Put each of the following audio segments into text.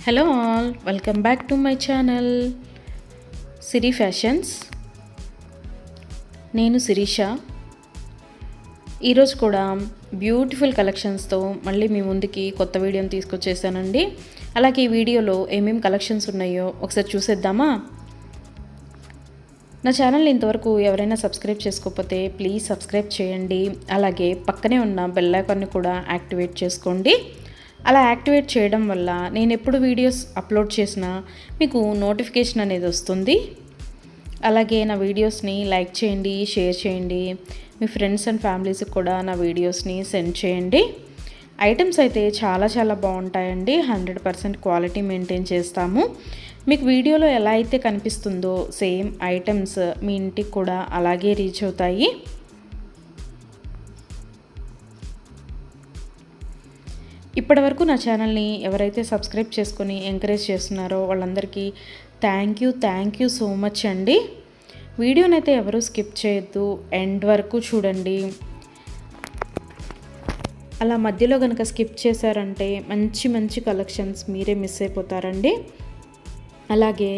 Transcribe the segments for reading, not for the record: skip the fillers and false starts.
Hello all, welcome back to my channel Siri fashions. నేను శిరీష. ఈరోజు కూడా బ్యూటిఫుల్ కలెక్షన్స్తో మళ్ళీ మీ ముందుకి కొత్త వీడియోని తీసుకొచ్చేసానండి. అలాగే ఈ వీడియోలో ఏమేమి కలెక్షన్స్ ఉన్నాయో ఒకసారి చూసేద్దామా? నా ఛానల్ని ఇంతవరకు ఎవరైనా సబ్స్క్రైబ్ చేసుకోకపోతే ప్లీజ్ సబ్స్క్రైబ్ చేయండి. అలాగే పక్కనే ఉన్న బెల్ ఐకాన్ని కూడా యాక్టివేట్ చేసుకోండి. అలా యాక్టివేట్ చేయడం వల్ల నేను ఎప్పుడు వీడియోస్ అప్లోడ్ చేసినా మీకు నోటిఫికేషన్ అనేది వస్తుంది. అలాగే నా వీడియోస్ని లైక్ చేయండి, షేర్ చేయండి. మీ ఫ్రెండ్స్ అండ్ ఫ్యామిలీస్కి కూడా నా వీడియోస్ని సెండ్ చేయండి. ఐటమ్స్ అయితే చాలా బాగుంటాయండి. 100% క్వాలిటీ మెయింటైన్ చేస్తాము. మీకు వీడియోలో ఎలా అయితే కనిపిస్తుందో సేమ్ ఐటమ్స్ మీ ఇంటికి కూడా అలాగే రీచ్ అవుతాయి. ఇప్పటివరకు నా ఛానల్ని ఎవరైతే సబ్స్క్రైబ్ చేసుకొని ఎంకరేజ్ చేస్తున్నారో వాళ్ళందరికీ థ్యాంక్ యూ సో మచ్ అండి. వీడియోనైతే ఎవరు స్కిప్ చేయొద్దు, ఎండ్ వరకు చూడండి. అలా మధ్యలో కనుక స్కిప్ చేశారంటే మంచి కలెక్షన్స్ మీరే మిస్ అయిపోతారండి. అలాగే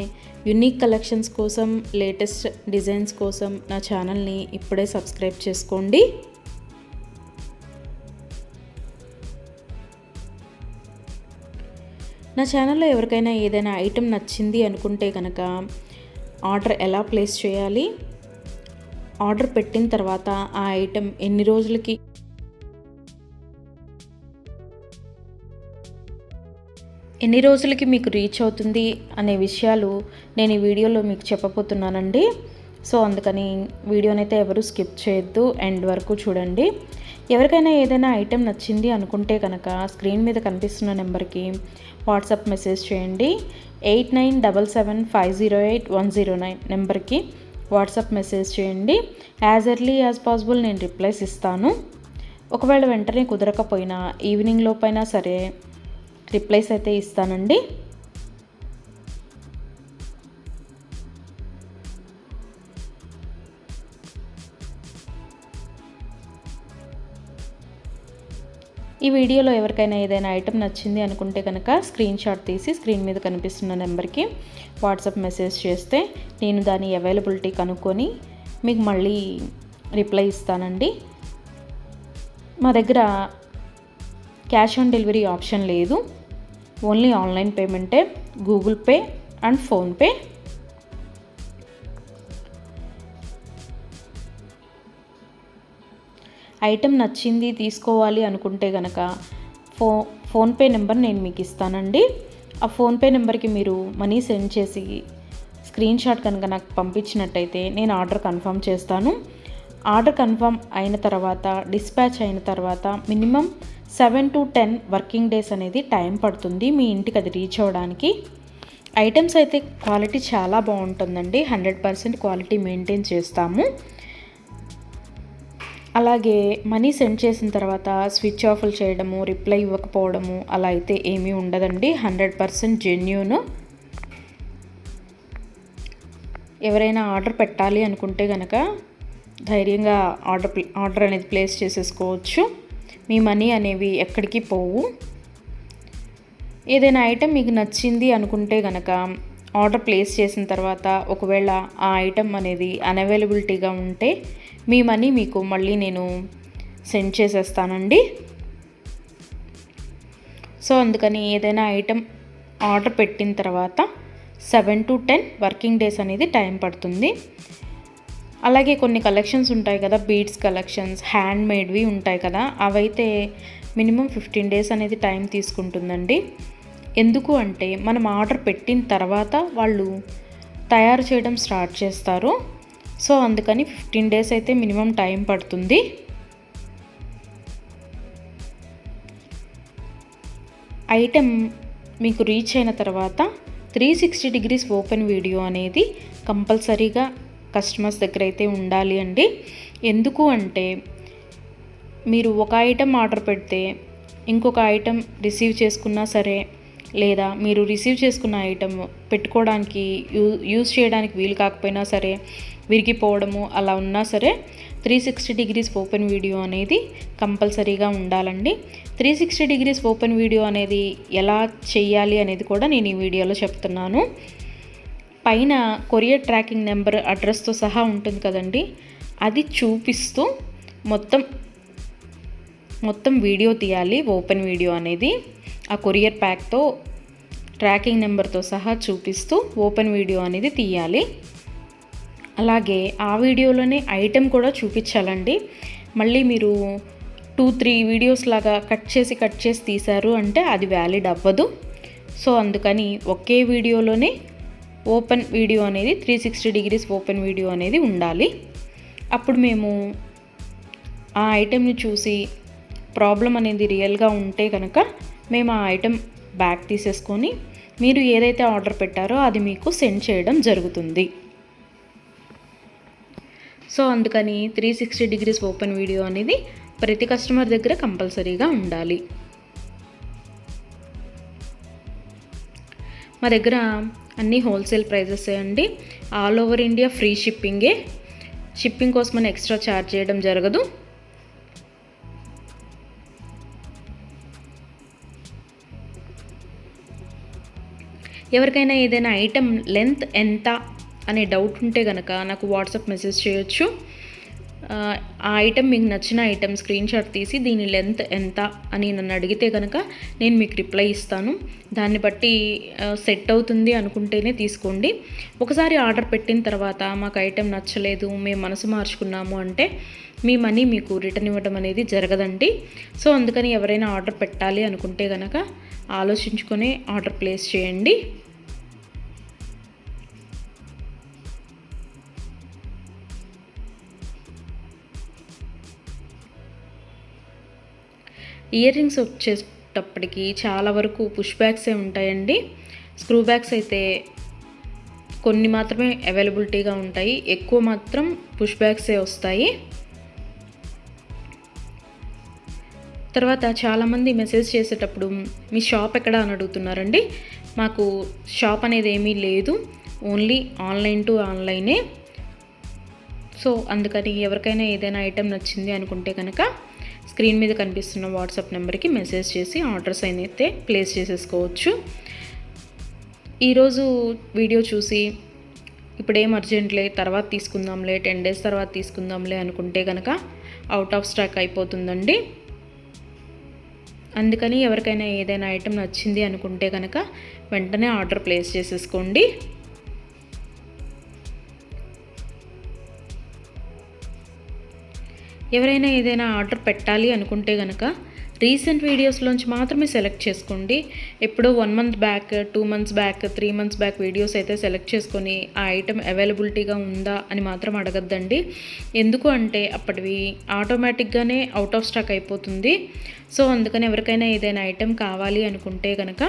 యునిక్ కలెక్షన్స్ కోసం, లేటెస్ట్ డిజైన్స్ కోసం నా ఛానల్ని ఇప్పుడే సబ్స్క్రైబ్ చేసుకోండి. నా ఛానల్లో ఎవరికైనా ఏదైనా ఐటెం నచ్చింది అనుకుంటే కనుక ఆర్డర్ ఎలా ప్లేస్ చేయాలి, ఆర్డర్ పెట్టిన తర్వాత ఆ ఐటెం ఎన్ని రోజులకి మీకు రీచ్ అవుతుంది అనే విషయాలు నేను ఈ వీడియోలో మీకు చెప్పబోతున్నానండి. సో అందుకని వీడియోనైతే ఎవరు స్కిప్ చేయొద్దు, ఎండ్ వరకు చూడండి. ఎవరికైనా ఏదైనా ఐటెం నచ్చింది అనుకుంటే కనుక స్క్రీన్ మీద కనిపిస్తున్న నెంబర్కి వాట్సాప్ మెసేజ్ చేయండి. 8977508109 నెంబర్కి వాట్సాప్ మెసేజ్ చేయండి. యాజ్ ఎర్లీ యాజ్ పాసిబుల్ నేను రిప్లైస్ ఇస్తాను. ఒకవేళ వెంటనే కుదరకపోయినా ఈవినింగ్ లోపైనా సరే రిప్లైస్ అయితే ఇస్తానండి. ఈ వీడియోలో ఎవరికైనా ఏదైనా ఐటెం నచ్చింది అనుకుంటే కనుక స్క్రీన్ షాట్ తీసి స్క్రీన్ మీద కనిపిస్తున్న నెంబర్కి వాట్సాప్ మెసేజ్ చేస్తే నేను దాని అవైలబిలిటీ కనుక్కొని మీకు మళ్ళీ రిప్లై ఇస్తానండి. మా దగ్గర క్యాష్ ఆన్ డెలివరీ ఆప్షన్ లేదు, ఓన్లీ ఆన్లైన్ పేమెంటే, Google Pay and PhonePe. Item నచ్చింది తీసుకోవాలి అనుకుంటే కనుక ఫోన్పే నెంబర్ నేను మీకు ఇస్తానండి. ఆ ఫోన్పే నెంబర్కి మీరు మనీ సెండ్ చేసి స్క్రీన్ షాట్ కనుక నాకు పంపించినట్టయితే నేను ఆర్డర్ కన్ఫర్మ్ చేస్తాను. ఆర్డర్ కన్ఫర్మ్ అయిన తర్వాత, డిస్పాచ్ అయిన తర్వాత మినిమం 7 to 10 వర్కింగ్ డేస్ అనేది టైం పడుతుంది మీ ఇంటికి అది రీచ్ అవ్వడానికి. ఐటమ్స్ అయితే క్వాలిటీ చాలా బాగుంటుందండి. 100% క్వాలిటీ మెయింటైన్ చేస్తాము. అలాగే మనీ సెండ్ చేసిన తర్వాత స్విచ్ ఆఫ్లు చేయడము, రిప్లై ఇవ్వకపోవడము అలా అయితే ఏమీ ఉండదండి. 100% జెన్యూన్. ఎవరైనా ఆర్డర్ పెట్టాలి అనుకుంటే కనుక ధైర్యంగా ఆర్డర్ అనేది ప్లేస్ చేసేసుకోవచ్చు. మీ మనీ అనేవి ఎక్కడికి పోవు. ఏదైనా ఐటెం మీకు నచ్చింది అనుకుంటే కనుక ఆర్డర్ ప్లేస్ చేసిన తర్వాత ఒకవేళ ఆ ఐటెం అనేది అన్అవైలబిలిటీగా ఉంటే మీ మనీ మీకు మళ్ళీ నేను సెండ్ చేసేస్తానండి. సో అందుకని ఏదైనా ఐటెం ఆర్డర్ పెట్టిన తర్వాత 7 to 10 వర్కింగ్ డేస్ అనేది టైం పడుతుంది. అలాగే కొన్ని కలెక్షన్స్ ఉంటాయి కదా, బీడ్స్ కలెక్షన్స్, హ్యాండ్ మేడ్వి ఉంటాయి కదా, అవైతే మినిమం 15 డేస్ అనేది టైం తీసుకుంటుందండి. ఎందుకు అంటే మనం ఆర్డర్ పెట్టిన తర్వాత వాళ్ళు తయారు చేయడం స్టార్ట్ చేస్తారు. సో అందుకని 15 డేస్ అయితే మినిమం టైం పడుతుంది. ఐటెం మీకు రీచ్ అయిన తర్వాత 360 degrees ఓపెన్ వీడియో అనేది కంపల్సరీగా కస్టమర్స్ దగ్గర అయితే ఉండాలి అండి. ఎందుకు అంటే మీరు ఒక ఐటెం ఆర్డర్ పెడితే ఇంకొక ఐటెం రిసీవ్ చేసుకున్నా సరే, లేదా మీరు రిసీవ్ చేసుకున్న ఐటెం పెట్టుకోవడానికి యూజ్ చేయడానికి వీలు కాకపోయినా సరే విరిగిపోవడము అలా ఉన్నా సరే 360 డిగ్రీస్ ఓపెన్ వీడియో అనేది కంపల్సరీగా ఉండాలండి. 360 డిగ్రీస్ ఓపెన్ వీడియో అనేది ఎలా చేయాలి అనేది కూడా నేను ఈ వీడియోలో చెప్తున్నాను. పైన కొరియర్ ట్రాకింగ్ నెంబర్ అడ్రస్తో సహా ఉంటుంది కదండి, అది చూపిస్తూ మొత్తం వీడియో తీయాలి. ఓపెన్ వీడియో అనేది ఆ కొరియర్ ప్యాక్తో ట్రాకింగ్ నెంబర్తో సహా చూపిస్తూ ఓపెన్ వీడియో అనేది తీయాలి. అలాగే ఆ వీడియోలోనే ఐటెం కూడా చూపించాలండి. మళ్ళీ మీరు 2-3 వీడియోస్ లాగా కట్ చేసి తీశారు అంటే అది వ్యాలిడ్ అవ్వదు. సో అందుకని ఒకే వీడియోలోనే ఓపెన్ వీడియో అనేది 360 డిగ్రీస్ ఓపెన్ వీడియో అనేది ఉండాలి. అప్పుడు మేము ఆ ఐటెంని చూసి ప్రాబ్లం అనేది రియల్గా ఉంటే కనుక మేము ఆ ఐటెం బ్యాక్ తీసేసుకొని మీరు ఏదైతే ఆర్డర్ పెట్టారో అది మీకు సెండ్ చేయడం జరుగుతుంది. సో అందుకని 360 డిగ్రీస్ ఓపెన్ వీడియో అనేది ప్రతి కస్టమర్ దగ్గర కంపల్సరీగా ఉండాలి. మా దగ్గర అన్నీ హోల్సేల్ ప్రైజెసే అండి. ఆల్ ఓవర్ ఇండియా ఫ్రీ షిప్పింగే. షిప్పింగ్ కోసం మనం ఎక్స్ట్రా ఛార్జ్ చేయడం జరగదు. ఎవరికైనా ఏదైనా ఐటెం లెంత్ ఎంత అనే డౌట్ ఉంటే కనుక నాకు వాట్సాప్ మెసేజ్ చేయొచ్చు. ఆ ఐటెం మీకు నచ్చిన ఐటెం స్క్రీన్ షాట్ తీసి దీని లెంత్ ఎంత అని నన్ను అడిగితే కనుక నేను మీకు రిప్లై ఇస్తాను. దాన్ని బట్టి సెట్ అవుతుంది అనుకుంటేనే తీసుకోండి. ఒకసారి ఆర్డర్ పెట్టిన తర్వాత మాకు ఐటెం నచ్చలేదు, మేము మనసు మార్చుకున్నాము అంటే మీ మనీ మీకు రిటర్న్ ఇవ్వడం అనేది జరగదండి. సో అందుకని ఎవరైనా ఆర్డర్ పెట్టాలి అనుకుంటే కనుక ఆలోచించుకొని ఆర్డర్ ప్లేస్ చేయండి. ఇయర్ రింగ్స్ వచ్చేటప్పటికి చాలా వరకు పుష్ బ్యాగ్సే ఉంటాయండి. స్క్రూ బ్యాగ్స్ అయితే కొన్ని మాత్రమే అవైలబిలిటీగా ఉంటాయి, ఎక్కువ మాత్రం పుష్ బ్యాగ్సే వస్తాయి. తర్వాత చాలామంది మెసేజ్ చేసేటప్పుడు మీ షాప్ ఎక్కడ అని అడుగుతున్నారండి. మాకు షాప్ అనేది ఏమీ లేదు, ఓన్లీ ఆన్లైన్ టు ఆన్లైనే. సో అందుకని ఎవరికైనా ఏదైనా ఐటెం నచ్చింది అనుకుంటే కనుక స్క్రీన్ మీద కనిపిస్తున్న వాట్సాప్ నెంబర్కి మెసేజ్ చేసి ఆర్డర్స్ అయితే ప్లేస్ చేసేసుకోవచ్చు. ఈరోజు వీడియో చూసి ఇప్పుడేం అర్జెంట్లే తర్వాత తీసుకుందాంలే, 10 days తర్వాత తీసుకుందాంలే అనుకుంటే కనుక అవుట్ ఆఫ్ స్టాక్ అయిపోతుందండి. అందుకని ఎవరికైనా ఏదైనా ఐటెం నచ్చింది అనుకుంటే కనుక వెంటనే ఆర్డర్ ప్లేస్ చేసేసుకోండి. ఎవరైనా ఏదైనా ఆర్డర్ పెట్టాలి అనుకుంటే కనుక రీసెంట్ వీడియోస్లోంచి మాత్రమే సెలెక్ట్ చేసుకోండి. ఎప్పుడో 1 month back, 2 months back, 3 months back videos అయితే సెలెక్ట్ చేసుకొని ఆ ఐటెం అవైలబిలిటీగా ఉందా అని మాత్రం అడగద్దండి. ఎందుకు అంటే అప్పటివి ఆటోమేటిక్గానే అవుట్ ఆఫ్ స్టాక్ అయిపోతుంది. సో అందుకని ఎవరికైనా ఏదైనా ఐటెం కావాలి అనుకుంటే కనుక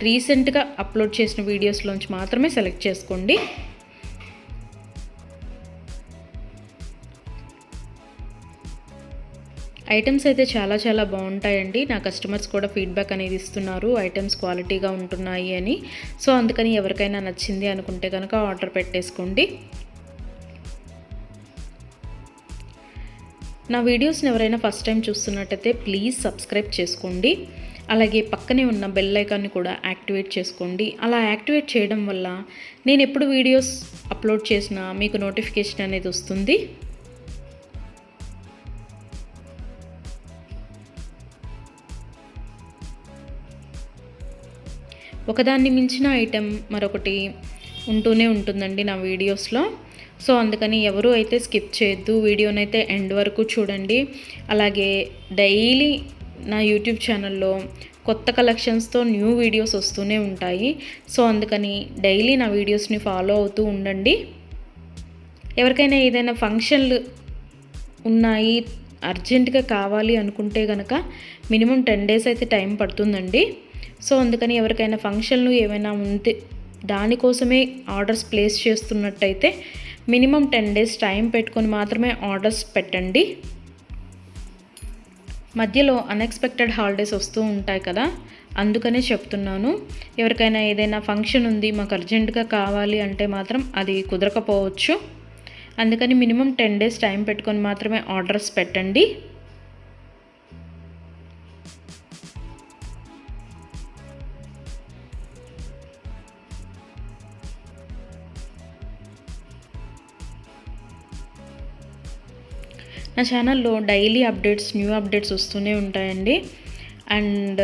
రీసెంట్గా అప్లోడ్ చేసిన వీడియోస్లోంచి మాత్రమే సెలెక్ట్ చేసుకోండి. ఐటమ్స్ అయితే చాలా చాలా బాగుంటాయండి. నా కస్టమర్స్ కూడా ఫీడ్బ్యాక్ అనేది ఇస్తున్నారు, ఐటమ్స్ క్వాలిటీగా ఉంటున్నాయి అని. సో అందుకని ఎవరికైనా నచ్చింది అనుకుంటే కనుక ఆర్డర్ పెట్టేసుకోండి. నా వీడియోస్ని ఎవరైనా ఫస్ట్ టైం చూస్తున్నట్టయితే ప్లీజ్ సబ్స్క్రైబ్ చేసుకోండి. అలాగే పక్కనే ఉన్న బెల్ ఐకాన్ని కూడా యాక్టివేట్ చేసుకోండి. అలా యాక్టివేట్ చేయడం వల్ల నేను ఎప్పుడు వీడియోస్ అప్లోడ్ చేసినా మీకు నోటిఫికేషన్ అనేది వస్తుంది. ఒకదాన్ని మించిన ఐటెం మరొకటి ఉంటూనే ఉంటుందండి నా వీడియోస్లో. సో అందుకని ఎవరు అయితే స్కిప్ చేయొద్దు, వీడియోనైతే ఎండ్ వరకు చూడండి. అలాగే డైలీ నా యూట్యూబ్ ఛానల్లో కొత్త కలెక్షన్స్తో న్యూ వీడియోస్ వస్తూనే ఉంటాయి. సో అందుకని డైలీ నా వీడియోస్ని ఫాలో అవుతూ ఉండండి. ఎవరికైనా ఏదైనా ఫంక్షన్లు ఉన్నాయి, అర్జెంటుగా కావాలి అనుకుంటే కనుక మినిమం 10 days అయితే టైం పడుతుందండి. సో అందుకని ఎవరికైనా ఫంక్షన్లు ఏమైనా ఉంటే దానికోసమే ఆర్డర్స్ ప్లేస్ చేస్తున్నట్టయితే మినిమం 10 days టైం పెట్టుకొని మాత్రమే ఆర్డర్స్ పెట్టండి. మధ్యలో అన్ఎక్స్పెక్టెడ్ హాలిడేస్ వస్తూ ఉంటాయి కదా, అందుకనే చెప్తున్నాను. ఎవరికైనా ఏదైనా ఫంక్షన్ ఉంది, మాకు అర్జెంటుగా కావాలి అంటే మాత్రం అది కుదరకపోవచ్చు. అందుకని మినిమం 10 days టైం పెట్టుకొని మాత్రమే ఆర్డర్స్ పెట్టండి. నా ఛానల్లో డైలీ అప్డేట్స్, న్యూ అప్డేట్స్ వస్తూనే ఉంటాయండి. అండ్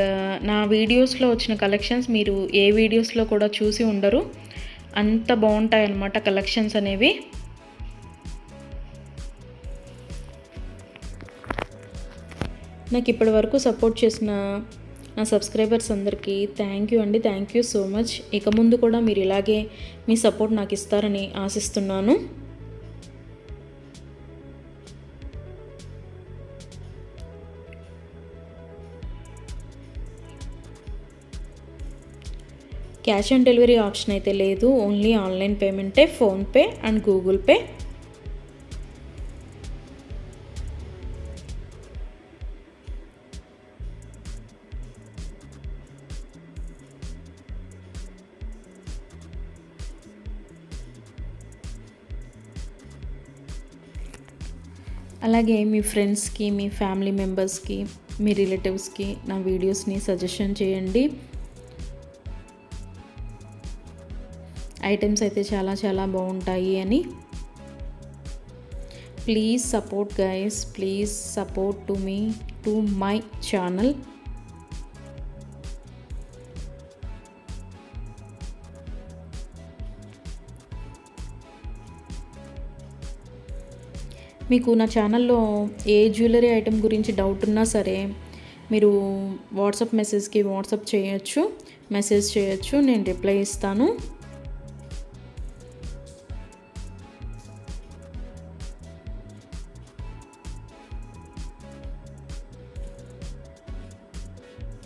నా వీడియోస్లో వచ్చిన కలెక్షన్స్ మీరు ఏ వీడియోస్లో కూడా చూసి ఉండరు. అంత బాగుంటాయి అన్నమాట కలెక్షన్స్ అనేవి. నాకు ఇప్పటి వరకు సపోర్ట్ చేసిన నా సబ్స్క్రైబర్స్ అందరికీ థ్యాంక్ యూ అండి. Thank you so much. ఇక ముందు కూడా మీరు ఇలాగే మీ సపోర్ట్ నాకు ఇస్తారని ఆశిస్తున్నాను. క్యాష్ ఆన్ డెలివరీ ఆప్షన్ అయితే లేదు, ఓన్లీ ఆన్లైన్ పేమెంటే, ఫోన్పే అండ్ గూగుల్ పే. అలాగే మీ ఫ్రెండ్స్కి, మీ ఫ్యామిలీ మెంబర్స్కి, మీ రిలేటివ్స్కి నా వీడియోస్ని సజెషన్ చేయండి. ఐటమ్స్ అయితే చాలా చాలా బాగుంటాయి అని. Please support guys, please support to me, to my channel. మీకు నా ఛానల్లో ఏ జ్యువెలరీ ఐటెం గురించి డౌట్ ఉన్నా సరే మీరు వాట్సాప్ మెసేజ్కి మెసేజ్ చేయొచ్చు, నేను రిప్లై ఇస్తాను.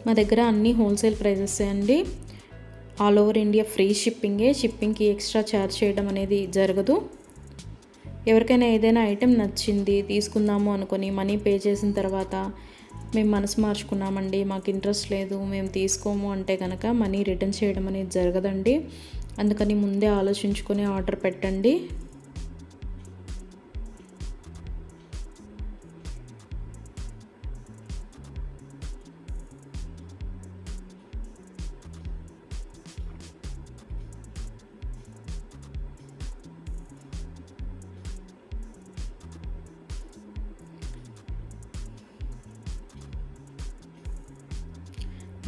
మా దగ్గర అన్నీ హోల్సేల్ ప్రైజెస్ అండి. ఆల్ ఓవర్ ఇండియా ఫ్రీ షిప్పింగ్కి ఎక్స్ట్రా ఛార్జ్ చేయడం అనేది జరగదు. ఎవరికైనా ఏదైనా ఐటెం నచ్చింది తీసుకుందాము అనుకొని మనీ పే చేసిన తర్వాత మేము మనసు మార్చుకున్నామండి, మాకు ఇంట్రెస్ట్ లేదు, మేము తీసుకోము అంటే కనుక మనీ రిటర్న్ చేయడం అనేది జరగదండి. అందుకని ముందే ఆలోచించుకొని ఆర్డర్ పెట్టండి.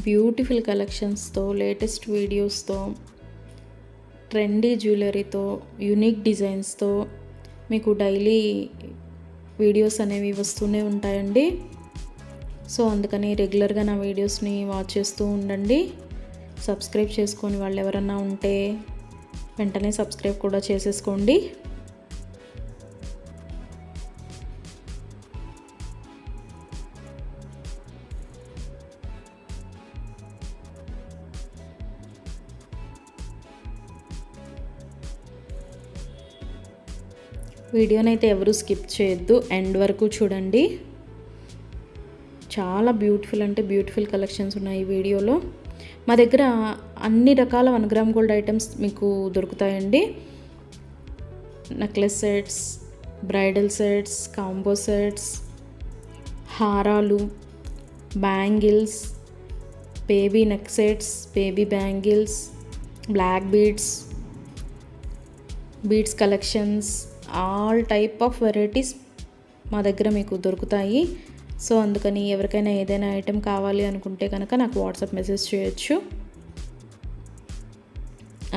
బ్యూటిఫుల్ కలెక్షన్స్తో, లేటెస్ట్ వీడియోస్తో, ట్రెండీ జ్యువెలరీతో, యూనిక్ డిజైన్స్తో మీకు డైలీ వీడియోస్ అనేవి వస్తూనే ఉంటాయండి. సో అందుకని రెగ్యులర్గా నా వీడియోస్ని వాచ్ చేస్తూ ఉండండి. సబ్స్క్రైబ్ చేసుకొని వాళ్ళు ఎవరన్నా ఉంటే వెంటనే సబ్స్క్రైబ్ కూడా చేసేసుకోండి. వీడియోనైతే ఎవరు స్కిప్ చేయొద్దు, ఎండ్ వరకు చూడండి. చాలా బ్యూటిఫుల్ కలెక్షన్స్ ఉన్నాయి ఈ వీడియోలో. మా దగ్గర అన్ని రకాల 1 గ్రామ్ గోల్డ్ ఐటమ్స్ మీకు దొరుకుతాయండి. Necklace sets, bridal sets, combo sets, హారాలు, bangles, baby neck sets, baby bangles, black beads collections, all type of varieties మా దగ్గర మీకు దొరుకుతాయి. సో అందుకని ఎవరికైనా ఏదైనా ఐటెం కావాలి అనుకుంటే కనుక నాకు వాట్సాప్ మెసేజ్ చేయొచ్చు.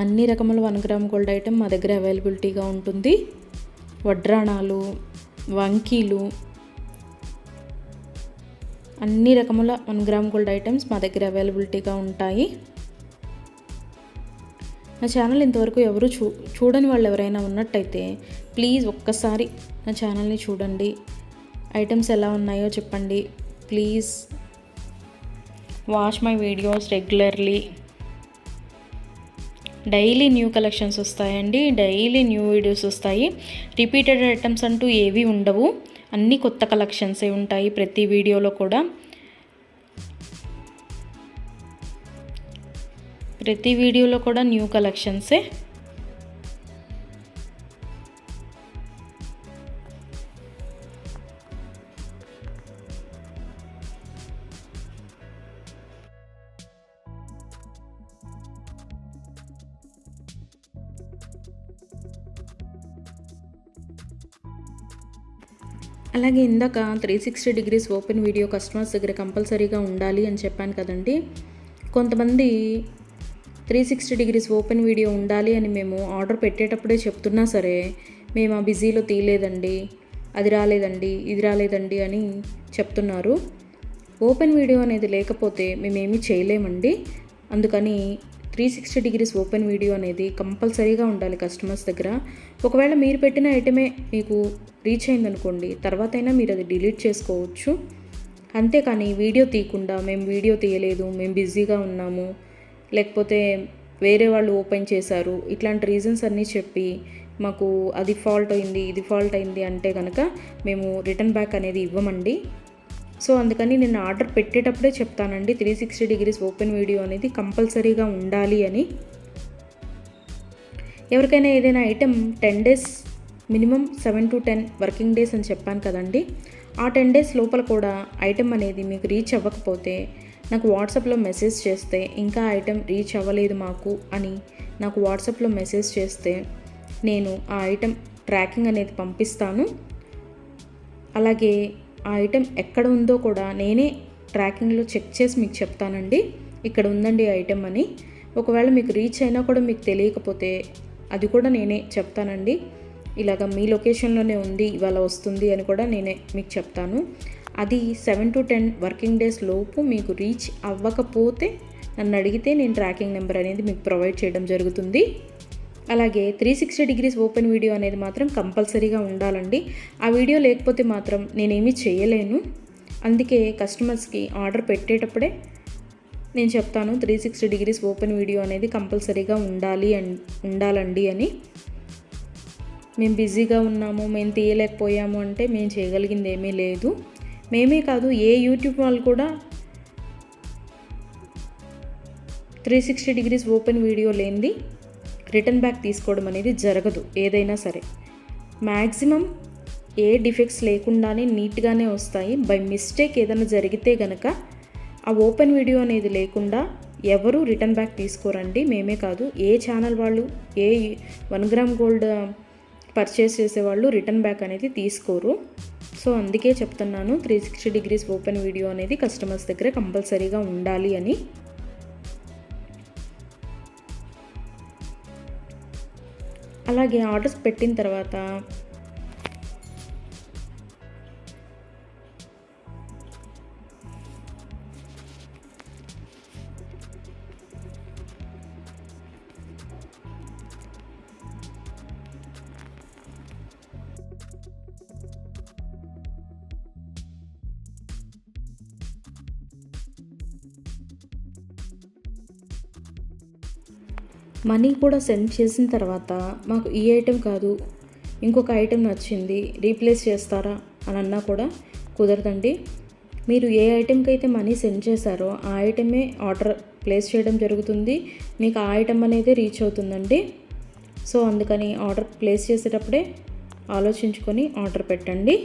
అన్ని రకముల 1 గ్రామ్ గోల్డ్ ఐటెం మా దగ్గర అవైలబిలిటీగా ఉంటుంది. వడ్రాణాలు, వంకీలు, అన్ని రకముల 1 గ్రామ్ గోల్డ్ ఐటమ్స్ మా దగ్గర అవైలబిలిటీగా ఉంటాయి. నా ఛానల్ ఇంతవరకు ఎవరు చూడని వాళ్ళు ఎవరైనా ఉన్నట్టయితే ప్లీజ్ ఒక్కసారి నా ఛానల్ని చూడండి. ఐటమ్స్ ఎలా ఉన్నాయో చెప్పండి. Please watch my videos regularly. Daily new collections వస్తాయండి, డైలీ న్యూ వీడియోస్ వస్తాయి. రిపీటెడ్ ఐటమ్స్ అంటూ ఏవి ఉండవు, అన్నీ కొత్త కలెక్షన్సే ఉంటాయి ప్రతి వీడియోలో కూడా. ప్రతి వీడియోలో కూడా న్యూ కలెక్షన్సే. అలాగే ఇందాక 360 డిగ్రీస్ ఓపెన్ వీడియో కస్టమర్స్ దగ్గర కంపల్సరీగా ఉండాలి అని చెప్పాను కదండి. కొంతమంది 360 డిగ్రీస్ ఓపెన్ వీడియో ఉండాలి అని మేము ఆర్డర్ పెట్టేటప్పుడే చెప్తున్నా సరే, మేము ఆ బిజీలో తీయలేదండి, అది రాలేదండి, ఇది రాలేదండి అని చెప్తున్నారు. ఓపెన్ వీడియో అనేది లేకపోతే మేమేమీ చేయలేమండి. అందుకని 360 డిగ్రీస్ ఓపెన్ వీడియో అనేది కంపల్సరీగా ఉండాలి కస్టమర్స్ దగ్గర. ఒకవేళ మీరు పెట్టిన ఐటమే మీకు రీచ్ అయిందనుకోండి, తర్వాత అయినా మీరు అది డిలీట్ చేసుకోవచ్చు. అంతేకాని వీడియో తీయకుండా మేము వీడియో తీయలేదు, మేము బిజీగా ఉన్నాము, లేకపోతే వేరే వాళ్ళు ఓపెన్ చేశారు, ఇట్లాంటి రీజన్స్ అన్నీ చెప్పి మాకు అది ఫాల్ట్ అయింది, ఇది ఫాల్ట్ అయింది అంటే కనుక మేము రిటర్న్ బ్యాక్ అనేది ఇవ్వమండి. సో అందుకని నేను ఆర్డర్ పెట్టేటప్పుడే చెప్తానండి 360 డిగ్రీస్ ఓపెన్ వీడియో అనేది కంపల్సరీగా ఉండాలి అని. ఎవరికైనా ఏదైనా item 10 days minimum 7 to 10 working days అని చెప్పాను కదండి. ఆ 10 డేస్ లోపల కూడా ఐటెం అనేది మీకు రీచ్ అవ్వకపోతే నాకు వాట్సాప్లో మెసేజ్ చేస్తే, ఇంకా ఐటెం రీచ్ అవ్వలేదు మాకు అని నాకు వాట్సాప్లో మెసేజ్ చేస్తే నేను ఆ ఐటెం ట్రాకింగ్ అనేది పంపిస్తాను. అలాగే ఆ ఐటెం ఎక్కడ ఉందో కూడా నేనే ట్రాకింగ్లో చెక్ చేసి మీకు చెప్తానండి, ఇక్కడ ఉందండి ఐటెం అని. ఒకవేళ మీకు రీచ్ అయినా కూడా మీకు తెలియకపోతే అది కూడా నేనే చెప్తానండి. ఇలాగ మీ లొకేషన్లోనే ఉంది, ఇవాళ వస్తుంది అని కూడా నేనే మీకు చెప్తాను. అది 7 to 10 వర్కింగ్ డేస్ లోపు మీకు రీచ్ అవ్వకపోతే నన్ను అడిగితే నేను ట్రాకింగ్ నెంబర్ అనేది మీకు ప్రొవైడ్ చేయడం జరుగుతుంది. అలాగే 360 డిగ్రీస్ ఓపెన్ వీడియో అనేది మాత్రం కంపల్సరీగా ఉండాలండి. ఆ వీడియో లేకపోతే మాత్రం నేనేమీ చేయలేను. అందుకే కస్టమర్స్కి ఆర్డర్ పెట్టేటప్పుడే నేను చెప్తాను 360 డిగ్రీస్ ఓపెన్ వీడియో అనేది కంపల్సరీగా ఉండాలండి అని. మేము బిజీగా ఉన్నాము, మేము తీయలేకపోయాము అంటే మేము చేయగలిగింది ఏమీ లేదు. మేమే కాదు, ఏ యూట్యూబ్ వాళ్ళు కూడా 360 డిగ్రీస్ ఓపెన్ వీడియో లేనిది రిటర్న్ బ్యాక్ తీసుకోవడం అనేది జరగదు. ఏదైనా సరే మ్యాక్సిమం ఏ డిఫెక్ట్స్ లేకుండానే నీట్గానే వస్తాయి. బై మిస్టేక్ ఏదైనా జరిగితే కనుక ఆ ఓపెన్ వీడియో అనేది లేకుండా ఎవరు రిటర్న్ బ్యాక్ తీసుకోరండి. మేమే కాదు, ఏ ఛానల్ వాళ్ళు, ఏ 1 గ్రామ్ గోల్డ్ పర్చేస్ చేసేవాళ్ళు రిటర్న్ బ్యాక్ అనేది తీసుకోరు. సో అందుకే చెప్తున్నాను 360 డిగ్రీస్ ఓపెన్ వీడియో అనేది కస్టమర్స్ దగ్గర కంపల్సరీగా ఉండాలి అని. అలాగే ఆర్డర్స్ పెట్టిన తర్వాత మనీ కూడా సెండ్ చేసిన తర్వాత మాకు ఈ ఐటెం కాదు, ఇంకొక ఐటెం నచ్చింది, రీప్లేస్ చేస్తారా అని అన్నా కూడా కుదరదండి. మీరు ఏ ఐటెంకి అయితే మనీ సెండ్ చేశారో ఆ ఐటమే ఆర్డర్ ప్లేస్ చేయడం జరుగుతుంది. మీకు ఆ ఐటెం అనేది రీచ్ అవుతుందండి. సో అందుకని ఆర్డర్ ప్లేస్ చేసేటప్పుడే ఆలోచించుకొని ఆర్డర్ పెట్టండి.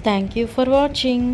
Thank you for watching.